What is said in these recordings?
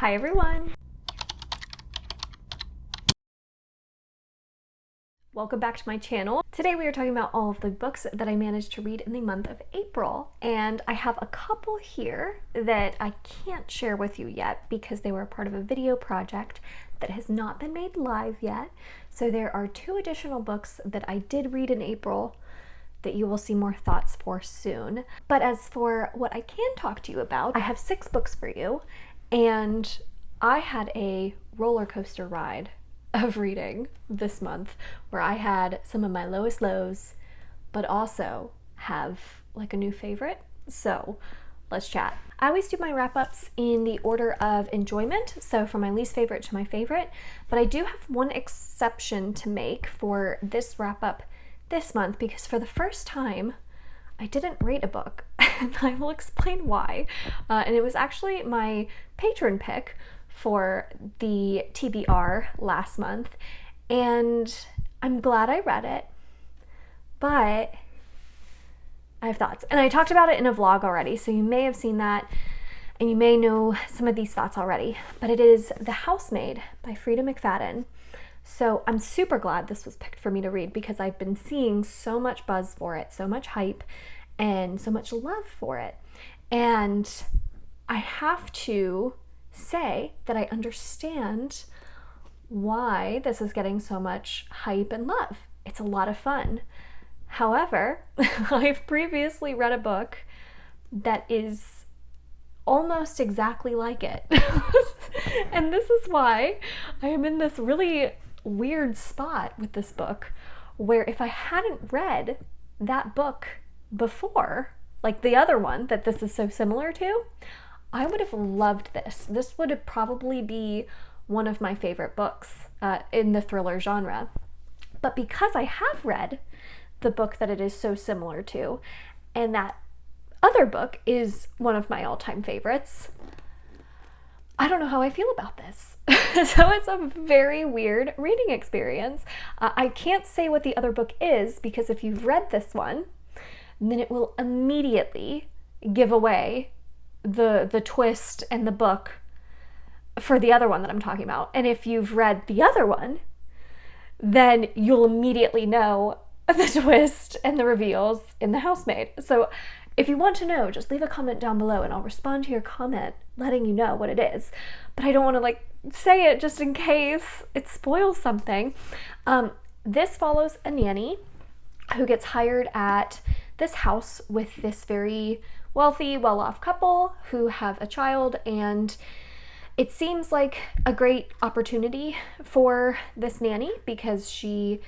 Hi everyone! Welcome back to my channel. Today we are talking about all of the books that I managed to read in the month of April, and I have a couple here that I can't share with you yet because they were a part of a video project that has not been made live yet. So there are 2 additional books that I did read in April that you will see more thoughts for soon. But as for what I can talk to you about, I have 6 books for you, and I had a roller coaster ride of reading this month where I had some of my lowest lows, but also have like a new favorite. So let's chat. I always do my wrap-ups in the order of enjoyment, so from my least favorite to my favorite, but I do have one exception to make for this wrap-up this month because for the first time I didn't rate a book, and I will explain why. And it was actually my patron pick for the TBR last month, and I'm glad I read it, but I have thoughts. And I talked about it in a vlog already, so you may have seen that, and you may know some of these thoughts already, but it is The Housemaid by Freida McFadden. So I'm super glad this was picked for me to read because I've been seeing so much buzz for it, so much hype, and so much love for it. And I have to say that I understand why this is getting so much hype and love. It's a lot of fun. However, I've previously read a book that is almost exactly like it. And this is why I am in this really weird spot with this book, where if I hadn't read that book before, like the other one that this is so similar to, I would have loved this. This would probably be one of my favorite books in the thriller genre. But because I have read the book that it is so similar to, and that other book is one of my all-time favorites, I don't know how I feel about this. So it's a very weird reading experience. I can't say what the other book is because if you've read this one, then it will immediately give away the twist and the book for the other one that I'm talking about. And if you've read the other one, then you'll immediately know the twist and the reveals in The Housemaid. So if you want to know, just leave a comment down below and I'll respond to your comment letting you know what it is. But I don't want to say it just in case it spoils something. This follows a nanny who gets hired at this house with this very wealthy, well-off couple who have a child, and it seems like a great opportunity for this nanny because she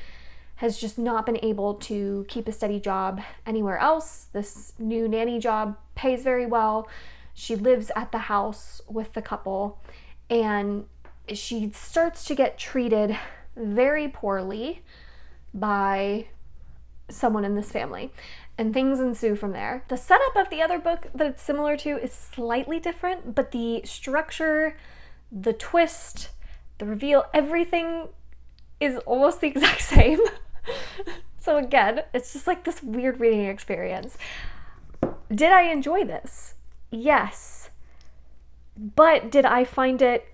has just not been able to keep a steady job anywhere else. This new nanny job pays very well. She lives at the house with the couple, and she starts to get treated very poorly by someone in this family, and things ensue from there. The setup of the other book that it's similar to is slightly different, but the structure, the twist, the reveal, everything is almost the exact same. So again, it's just like this weird reading experience. Did I enjoy this? Yes. But did I find it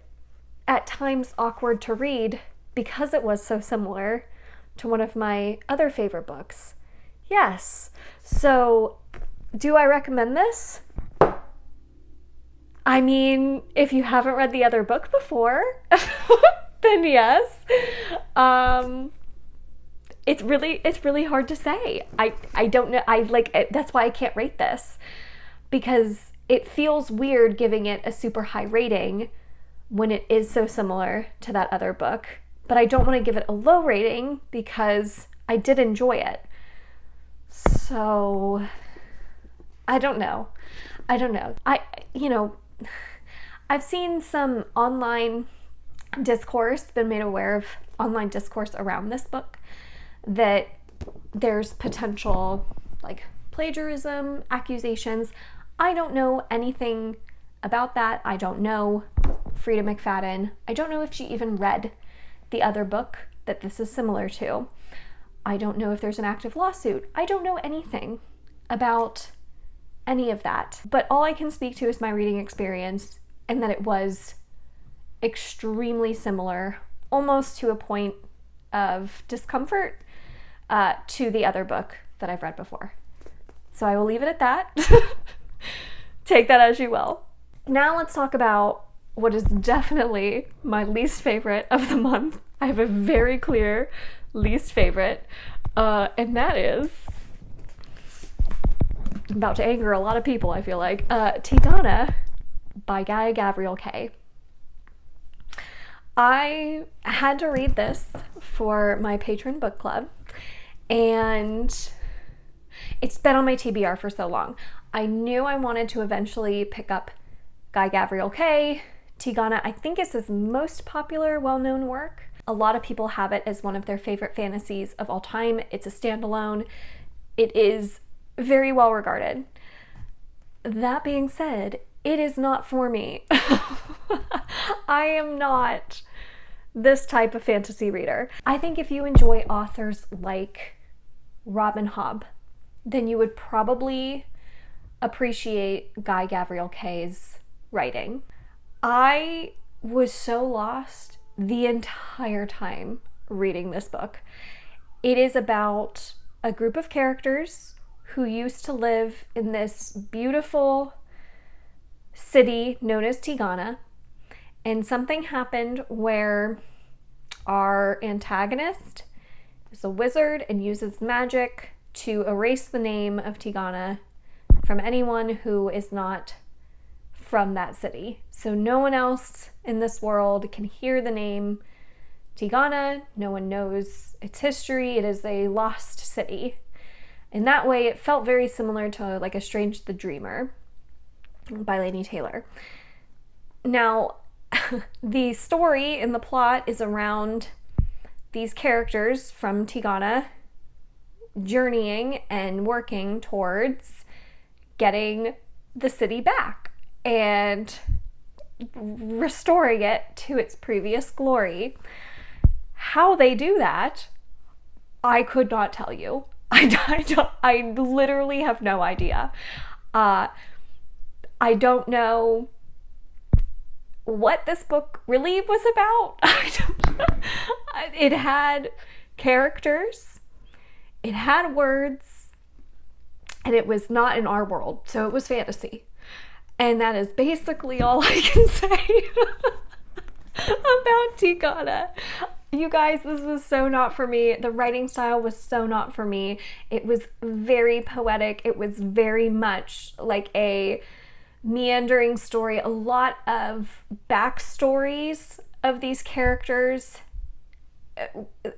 at times awkward to read because it was so similar to one of my other favorite books? Yes. So do I recommend this? I mean, if you haven't read the other book before, then yes. It's really hard to say. I don't know. That's why I can't rate this, because it feels weird giving it a super high rating when it is so similar to that other book. But I don't want to give it a low rating because I did enjoy it. So I don't know. I've seen some online discourse, been made aware of online discourse around this book, that there's potential like plagiarism, accusations. I don't know anything about that. I don't know Freida McFadden. I don't know if she even read the other book that this is similar to. I don't know if there's an active lawsuit. I don't know anything about any of that. But all I can speak to is my reading experience, and that it was extremely similar, almost to a point of discomfort, to the other book that I've read before. So I will leave it at that. Take that as you will. Now let's talk about what is definitely my least favorite of the month. I have a very clear least favorite, and that is, I'm about to anger a lot of people, I feel like, Tigana by Guy Gavriel Kay. I had to read this for my patron book club, and it's been on my TBR for so long. I knew I wanted to eventually pick up Guy Gavriel Kay. Tigana, I think, is his most popular, well-known work. A lot of people have it as one of their favorite fantasies of all time. It's a standalone. It is very well regarded. That being said, it is not for me. I am not this type of fantasy reader. I think if you enjoy authors like Robin Hobb, then you would probably appreciate Guy Gavriel Kay's writing. I was so lost the entire time reading this book. It is about a group of characters who used to live in this beautiful city known as Tigana, and something happened where our antagonist is a wizard and uses magic to erase the name of Tigana from anyone who is not from that city. So no one else in this world can hear the name Tigana. No one knows its history. It is a lost city. In that way, it felt very similar to like A Strange the Dreamer by Laini Taylor. Now, the story and the plot is around these characters from Tigana journeying and working towards getting the city back and restoring it to its previous glory. How they do that, I could not tell you. I literally have no idea. I don't know what this book really was about. It had characters, it had words, and it was not in our world, so it was fantasy. And that is basically all I can say about Tigana. You guys, this was so not for me. The writing style was so not for me. It was very poetic. It was very much like a meandering story. A lot of backstories of these characters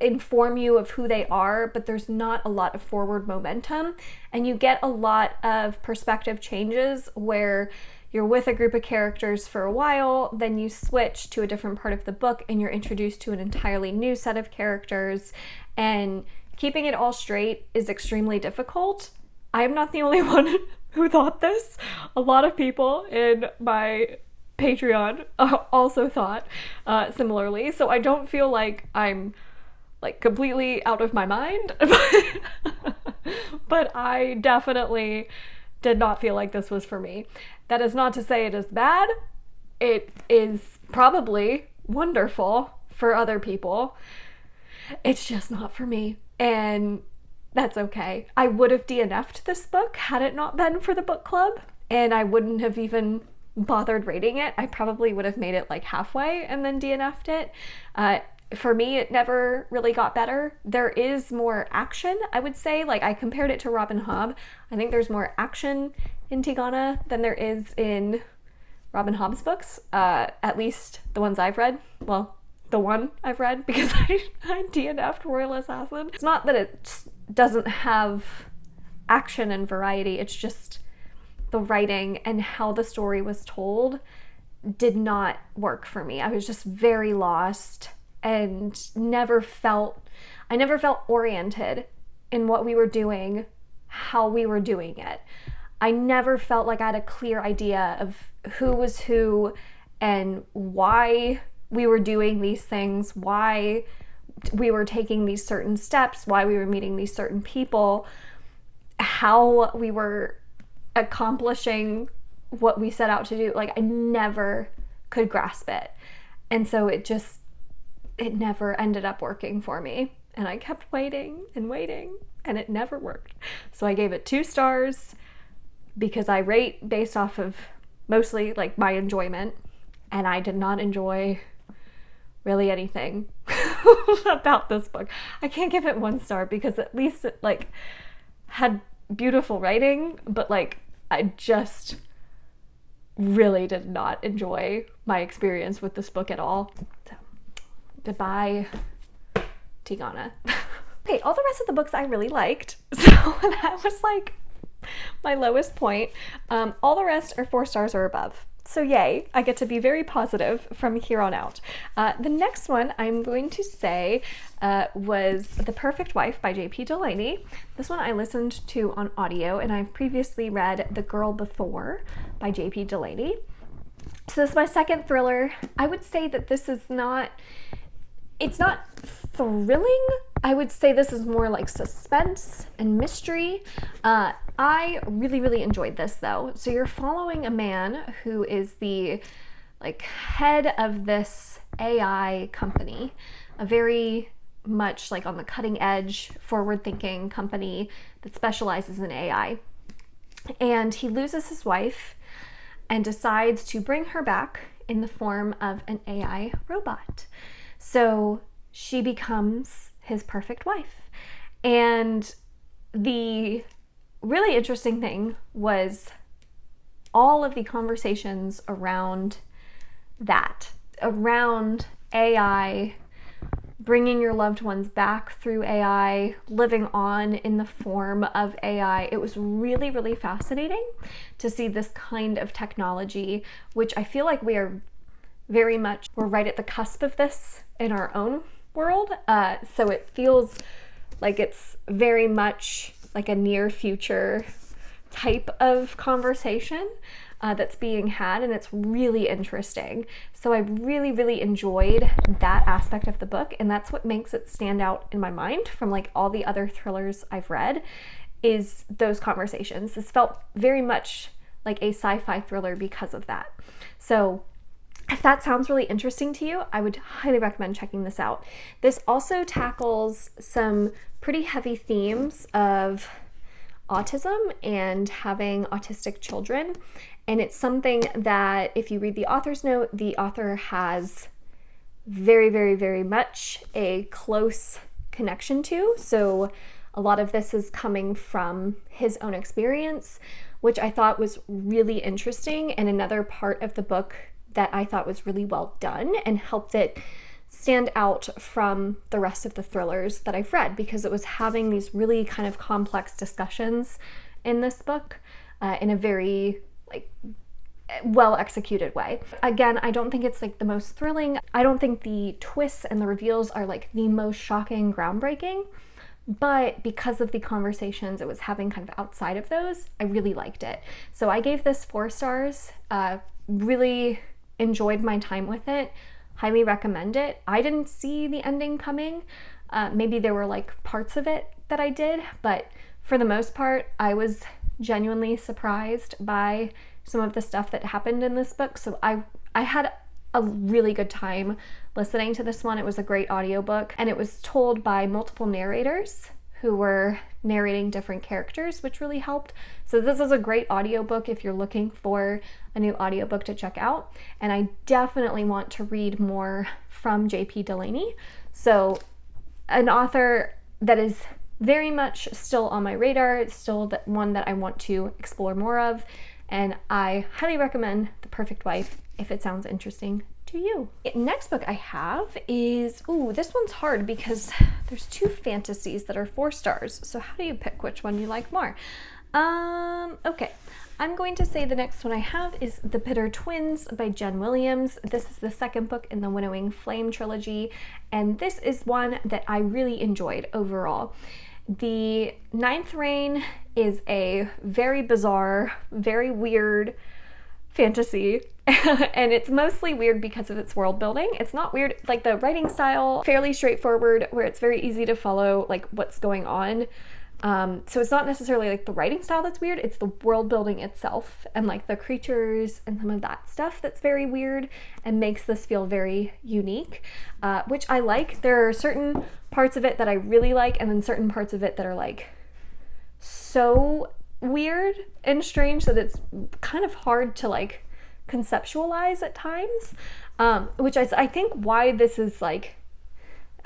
inform you of who they are, but there's not a lot of forward momentum, and you get a lot of perspective changes where you're with a group of characters for a while, then you switch to a different part of the book and you're introduced to an entirely new set of characters, and keeping it all straight is extremely difficult. I'm not the only one who thought this. A lot of people in my Patreon also thought similarly, so I don't feel like I'm like completely out of my mind, but I definitely did not feel like this was for me. That is not to say it is bad. It is probably wonderful for other people. It's just not for me, and that's okay. I would have DNF'd this book had it not been for the book club, and I wouldn't have even bothered rating it. I probably would have made it like halfway and then DNF'd it. For me, it never really got better. There is more action, I would say. Like, I compared it to Robin Hobb. I think there's more action in Tigana than there is in Robin Hobb's books, at least the ones I've read. Well, the one I've read, because I DNF'd Royal Assassin. It's not that it doesn't have action and variety, it's just the writing and how the story was told did not work for me. I was just very lost and never felt oriented in what we were doing, how we were doing it. I never felt like I had a clear idea of who was who and why we were doing these things, why we were taking these certain steps, why we were meeting these certain people, how we were accomplishing what we set out to do. Like, I never could grasp it. And so it never ended up working for me. And I kept waiting and waiting, and it never worked. So I gave it 2 stars because I rate based off of mostly like my enjoyment, and I did not enjoy really anything about this book. I can't give it 1 star because at least it like had beautiful writing, but like I just really did not enjoy my experience with this book at all. So goodbye, Tigana. Okay, all the rest of the books I really liked, so that was like my lowest point. All the rest are 4 stars or above. So yay, I get to be very positive from here on out. The next one I'm going to say was The Perfect Wife by J.P. Delaney. This one I listened to on audio, and I've previously read The Girl Before by J.P. Delaney. So this is my second thriller. I would say that this is not, it's not thrilling. I would say this is more like suspense and mystery. I really, really enjoyed this though. So you're following a man who is the like head of this AI company, a very much like on the cutting edge, forward-thinking company that specializes in AI. And he loses his wife and decides to bring her back in the form of an AI robot. So she becomes his perfect wife. And the really interesting thing was all of the conversations around that, around AI, bringing your loved ones back through AI, living on in the form of AI. It was really, really fascinating to see this kind of technology, which I feel like we're right at the cusp of this in our own world. So it feels like it's very much like a near future type of conversation that's being had, and it's really interesting. So I really, really enjoyed that aspect of the book, and that's what makes it stand out in my mind from like all the other thrillers I've read, is those conversations. This felt very much like a sci-fi thriller because of that. So if that sounds really interesting to you, I would highly recommend checking this out. This also tackles some pretty heavy themes of autism and having autistic children. And it's something that, if you read the author's note, the author has very, very, very much a close connection to. So a lot of this is coming from his own experience, which I thought was really interesting, and another part of the book that I thought was really well done and helped it stand out from the rest of the thrillers that I've read, because it was having these really kind of complex discussions in this book in a very like well executed way. Again, I don't think it's like the most thrilling. I don't think the twists and the reveals are like the most shocking, groundbreaking, but because of the conversations it was having kind of outside of those, I really liked it. So I gave this 4 stars. Really enjoyed my time with it. Highly recommend it. I didn't see the ending coming. Maybe there were like parts of it that I did, but for the most part, I was genuinely surprised by some of the stuff that happened in this book. So I had a really good time listening to this one. It was a great audiobook, and it was told by multiple narrators who were narrating different characters, which really helped. So this is a great audiobook if you're looking for a new audiobook to check out. And I definitely want to read more from J.P. Delaney. So an author that is very much still on my radar, it's still one that I want to explore more of. And I highly recommend The Perfect Wife if it sounds interesting to you. Next book I have is, this one's hard because there's 2 fantasies that are 4 stars. So how do you pick which one you like more? Okay, I'm going to say the next one I have is The Bitter Twins by Jen Williams. This is the second book in the Winnowing Flame trilogy, and this is one that I really enjoyed overall. The Ninth Reign is a very bizarre, very weird fantasy, and it's mostly weird because of its world building. It's not weird, like the writing style, fairly straightforward, where it's very easy to follow like what's going on. So it's not necessarily like the writing style that's weird, it's the world building itself and like the creatures and some of that stuff that's very weird and makes this feel very unique, which I like. There are certain parts of it that I really like, and then certain parts of it that are like so weird and strange that it's kind of hard to like conceptualize at times, which is I think why this is like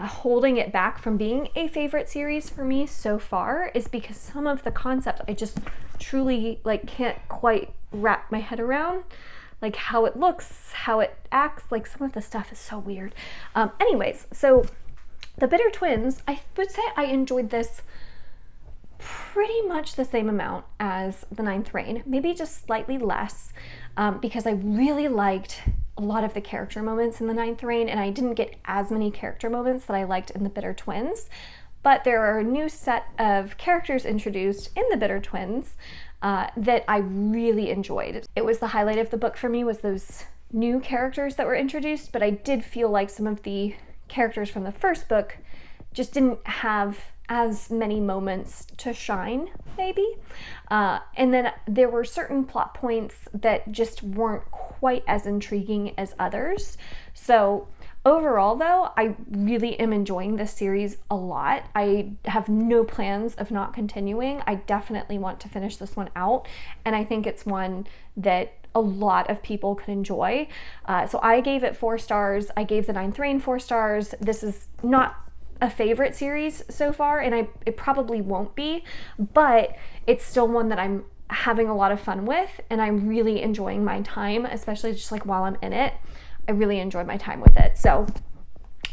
holding it back from being a favorite series for me so far, is because some of the concepts I just truly like can't quite wrap my head around, like how it looks, how it acts, like some of the stuff is so weird. Anyways, so The Bitter Twins, I would say I enjoyed this pretty much the same amount as The Ninth Reign, maybe just slightly less, because I really liked a lot of the character moments in The Ninth Reign, and I didn't get as many character moments that I liked in The Bitter Twins. But there are a new set of characters introduced in The Bitter Twins that I really enjoyed. It was the highlight of the book for me, was those new characters that were introduced, but I did feel like some of the characters from the first book just didn't have as many moments to shine, maybe. And then there were certain plot points that just weren't quite as intriguing as others. So overall, though, I really am enjoying this series a lot. I have no plans of not continuing. I definitely want to finish this one out, and I think it's one that a lot of people could enjoy. So I gave it 4 stars. I gave The Ninth Reign 4 stars. This is not a favorite series so far, and it probably won't be, but it's still one that I'm having a lot of fun with, and I'm really enjoying my time, especially just like while I'm in it. I really enjoyed my time with it. So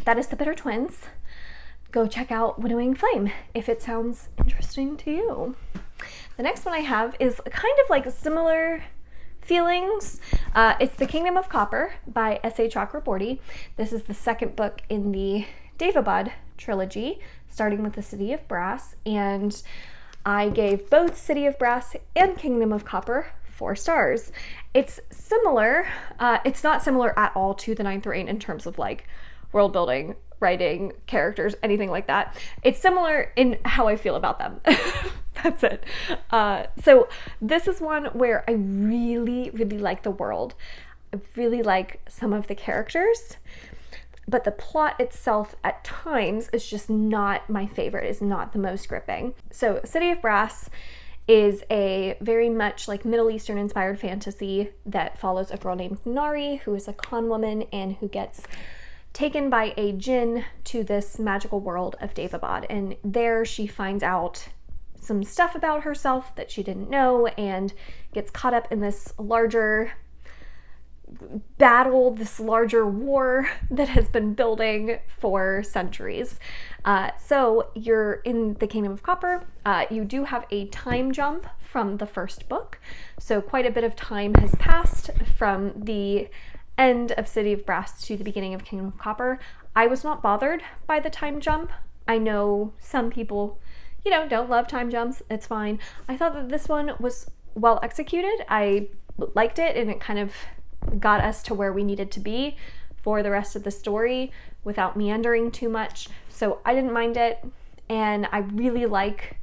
that is The Bitter Twins. Go check out Winnowing Flame if it sounds interesting to you. The next one I have is kind of like similar feelings. It's The Kingdom of Copper by S.A. Chakraborty. This is the second book in the Daevabad trilogy, starting with The City of Brass, and I gave both City of Brass and Kingdom of Copper 4 stars. It's similar. It's not similar at all to The Ninth Reign in terms of like world building, writing, characters, anything like that. It's similar in how I feel about them. That's it. So this is one where I really, really like the world. I really like some of the characters, but the plot itself at times is just not my favorite, is not the most gripping. So City of Brass is a very much like Middle Eastern inspired fantasy that follows a girl named Nari, who is a con woman and who gets taken by a jinn to this magical world of Daevabad. And there she finds out some stuff about herself that she didn't know and gets caught up in this larger battle, this larger war that has been building for centuries. So you're in the Kingdom of Copper. You do have a time jump from the first book. So quite a bit of time has passed from the end of City of Brass to the beginning of Kingdom of Copper. I was not bothered by the time jump. I know some people, don't love time jumps. It's fine. I thought that this one was well executed. I liked it, and it kind of got us to where we needed to be for the rest of the story without meandering too much. So I didn't mind it, and I really like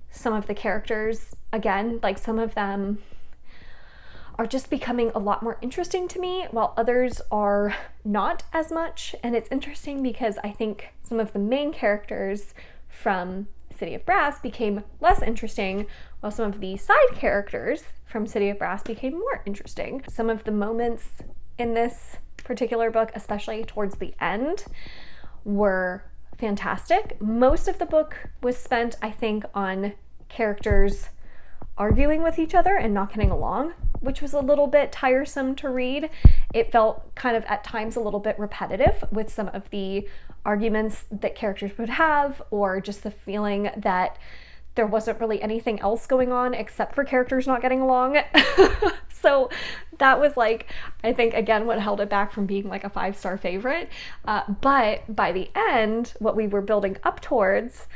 some of the characters. Again, like some of them are just becoming a lot more interesting to me, while others are not as much. And it's interesting because I think some of the main characters from City of Brass became less interesting, while some of the side characters from City of Brass became more interesting. Some of the moments in this particular book, especially towards the end, were fantastic. Most of the book was spent, I think, on characters arguing with each other and not getting along, which was a little bit tiresome to read. It felt kind of at times a little bit repetitive with some of the arguments that characters would have, or just the feeling that there wasn't really anything else going on except for characters not getting along. So that was like, I think, again, what held it back from being like a 5-star favorite. But by the end, what we were building up towards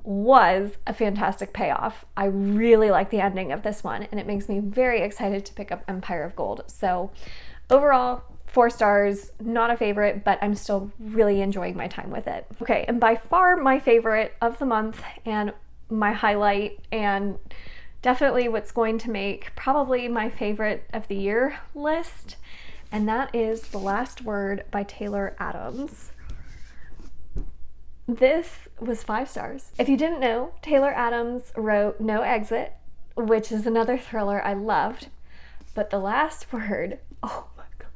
was a fantastic payoff. I really like the ending of this one, and it makes me very excited to pick up Empire of Gold. So overall, 4 stars, not a favorite, but I'm still really enjoying my time with it. Okay, and by far my favorite of the month, and my highlight and definitely what's going to make probably my favorite of the year list, and that is The Last Word by Taylor Adams. This was 5 stars. If you didn't know, Taylor Adams wrote No Exit, which is another thriller I loved, but The Last Word, oh my god,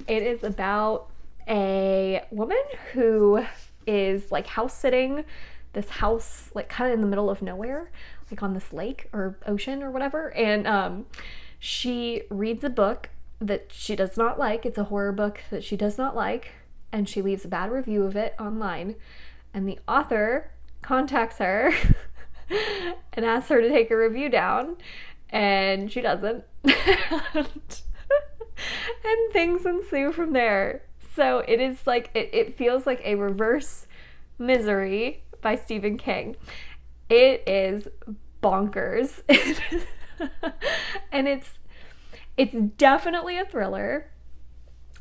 it is about a woman who is like house sitting this house like kind of in the middle of nowhere, like on this lake or ocean or whatever, and she reads a book that she does not like. It's a horror book that she does not like, and she leaves a bad review of it online, and the author contacts her and asks her to take a review down, and she doesn't. And things ensue from there. So it is like, it feels like a reverse Misery by Stephen King. It is bonkers. And it's definitely a thriller.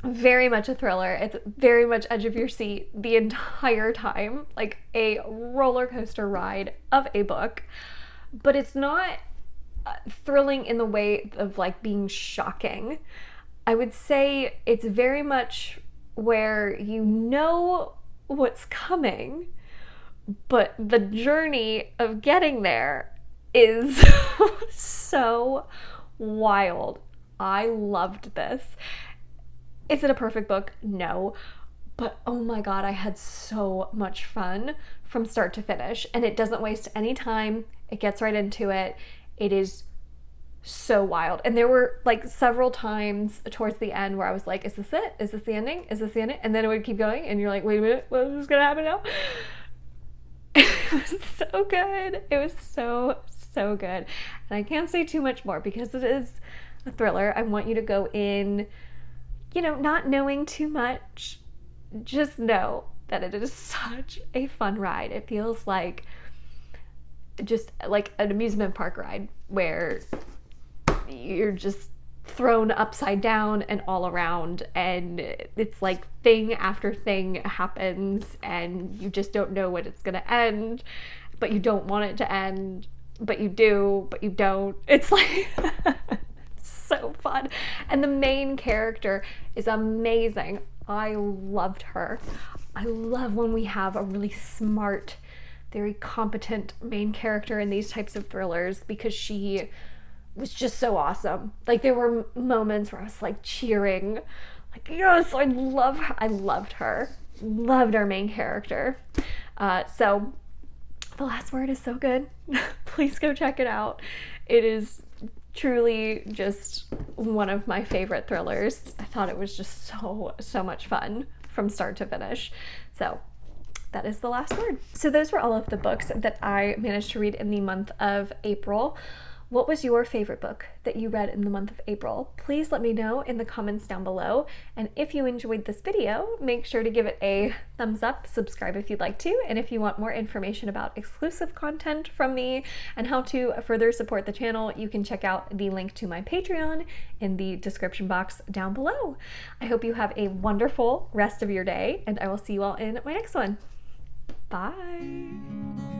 Very much a thriller. It's very much edge of your seat the entire time, like a roller coaster ride of a book. But it's not thrilling in the way of like being shocking. I would say it's very much where you know what's coming, but the journey of getting there is so wild. I loved this. Is it a perfect book? No. But oh my god, I had so much fun from start to finish. And it doesn't waste any time. It gets right into it. It is so wild. And there were like several times towards the end where I was like, is this it? Is this the ending? Is this the ending? And then it would keep going and you're like, wait a minute, what is gonna happen now? It was so good. It was so good. And I can't say too much more because it is a thriller. I want you to go in, you know, not knowing too much. Just know that it is such a fun ride. It feels like just like an amusement park ride where you're just thrown upside down and all around, and it's like thing after thing happens and you just don't know when it's gonna end, but you don't want it to end, but you do, but you don't. It's like so fun. And the main character is amazing. I loved her. I love when we have a really smart, very competent main character in these types of thrillers, because she was just so awesome. Like there were moments where I was like cheering, like, yes, I love her. I loved her. Loved our main character. So The Last Word is so good. Please go check it out. It is truly just one of my favorite thrillers. I thought it was just so much fun from start to finish. So that is The Last Word. So those were all of the books that I managed to read in the month of April. What was your favorite book that you read in the month of April? Please let me know in the comments down below. And if you enjoyed this video, make sure to give it a thumbs up, subscribe if you'd like to, and if you want more information about exclusive content from me and how to further support the channel, you can check out the link to my Patreon in the description box down below. I hope you have a wonderful rest of your day, and I will see you all in my next one. Bye!